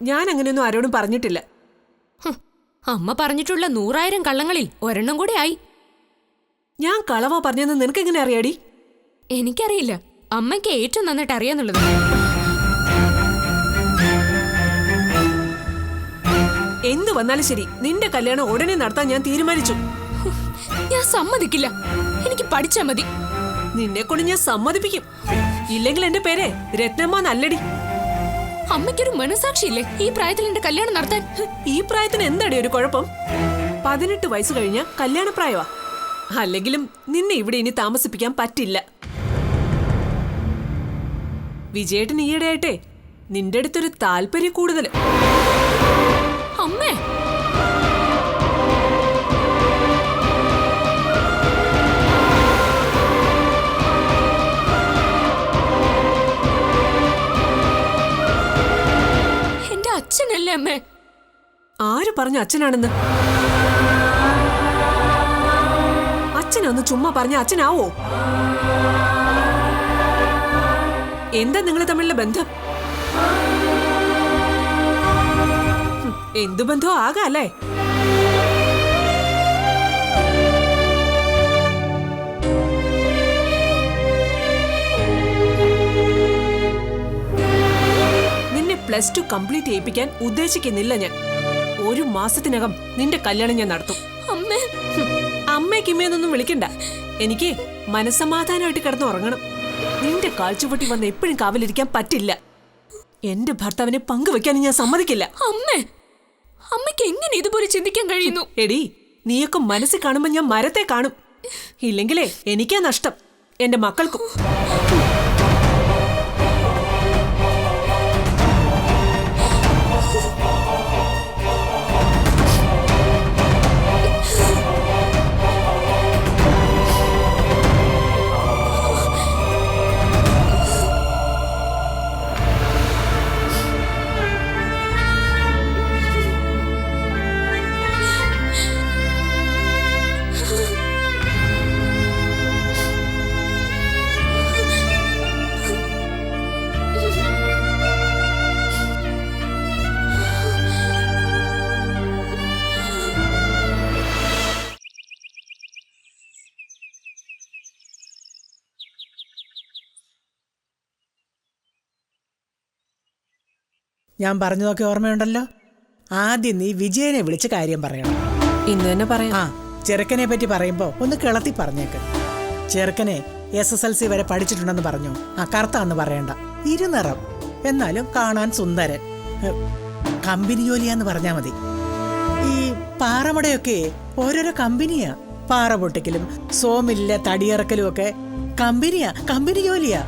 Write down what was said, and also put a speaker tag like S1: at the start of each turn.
S1: ഞാൻ അങ്ങനെയൊന്നും ആരോടും പറഞ്ഞിട്ടില്ല.
S2: അമ്മ പറഞ്ഞിട്ടുള്ള 100,000 കള്ളങ്ങളിൽ ഒരെണ്ണം കൂടെ ആയി.
S1: ഞാൻ കളവാ പറഞ്ഞെന്ന് നിനക്കെങ്ങനെ അറിയാടി?
S2: എനിക്കറിയില്ല, അമ്മയ്ക്ക് ഏറ്റവും നന്നായിട്ട് അറിയാന്നുള്ളത്.
S1: എന്തു വന്നാലും ശരി, നിന്റെ കല്യാണം ഉടനെ നടത്താൻ ഞാൻ തീരുമാനിച്ചു.
S2: ഞാൻ സമ്മതിക്കില്ല. എനിക്ക് പഠിച്ചാ മതി.
S1: നിന്നെ കൊണ്ട് ഞാൻ സമ്മതിപ്പിക്കും. ഇല്ലെങ്കിൽ എന്റെ പേര് രത്നമ്മ നല്ലടി.
S2: അമ്മയ്ക്കൊരു മനസാക്ഷിയില്ലേ ഈ പ്രായത്തിൽ എന്റെ കല്യാണം നടത്താൻ?
S1: ഈ പ്രായത്തിന് എന്താടി ഒരു കുഴപ്പം? 18 വയസ്സ് കഴിഞ്ഞ കല്യാണപ്രായവാ. അല്ലെങ്കിലും നിന്നെ ഇവിടെ ഇനി താമസിപ്പിക്കാൻ പറ്റില്ല. വിജയേട്ടൻ ഈയിടെയായിട്ടെ നിന്റെ അടുത്തൊരു താല്പര്യം കൂടുതൽ.
S2: അമ്മേ, എന്റെ അച്ഛനല്ലേ അമ്മേ?
S1: ആര് പറഞ്ഞു അച്ഛനാണെന്ന്? അച്ഛനൊന്ന് ചുമ്മാ പറഞ്ഞ അച്ഛനാവോ? എന്താ നിങ്ങൾ തമ്മിലുള്ള ബന്ധം? എന്തു ബന്ധോ ആകാല്ലേ? നിന്നെ +2 കംപ്ലീറ്റ് ചെയ്യിപ്പിക്കാൻ ഉദ്ദേശിക്കുന്നില്ല ഞാൻ. 1 മാസത്തിനകം നിന്റെ കല്യാണം ഞാൻ നടത്തും.
S2: അമ്മേ,
S1: അമ്മയ്ക്കിമ്മയൊന്നും വിളിക്കണ്ട. എനിക്ക് മനസ്സമാധാനമായിട്ട് കിടന്നുറങ്ങണം. നിന്റെ കാഴ്ചവട്ടി വന്ന് എപ്പോഴും കാവലിരിക്കാൻ പറ്റില്ല. എന്റെ ഭർത്താവിനെ പങ്കുവെക്കാൻ ഞാൻ സമ്മതിക്കില്ല.
S2: അമ്മേ, അമ്മയ്ക്ക് എങ്ങനെ ഇതുപോലെ ചിന്തിക്കാൻ കഴിയുന്നു?
S1: എടി, നീയൊക്കെ മനസ്സിൽ കാണുമ്പോ ഞാൻ മരത്തെ കാണും. ഇല്ലെങ്കിലേ എനിക്കാ നഷ്ടം, എന്റെ മക്കൾക്കും.
S3: ഞാൻ പറഞ്ഞതൊക്കെ ഓർമ്മയുണ്ടല്ലോ. ആദ്യം നീ വിജയനെ വിളിച്ച് കാര്യം പറയണം.
S1: ഇന്ന് തന്നെ പറയാം.
S3: ചെറുക്കനെ പറ്റി പറയുമ്പോ ഒന്ന് കിളത്തി പറഞ്ഞേക്ക്. ചെറുക്കനെ SSLC വരെ പഠിച്ചിട്ടുണ്ടെന്ന് പറഞ്ഞു. കറുത്താന്ന് പറയണ്ട, ഇരുനിറം, എന്നാലും കാണാൻ സുന്ദരൻ. കമ്പനി ജോലിയാന്ന് പറഞ്ഞാ മതി. ഈ പാറമടയൊക്കെ ഓരോരോ കമ്പനിയാ. പാറ പൊട്ടിക്കലും സോമില്ല തടിയിറക്കലും ഒക്കെ കമ്പനി ജോലിയാ.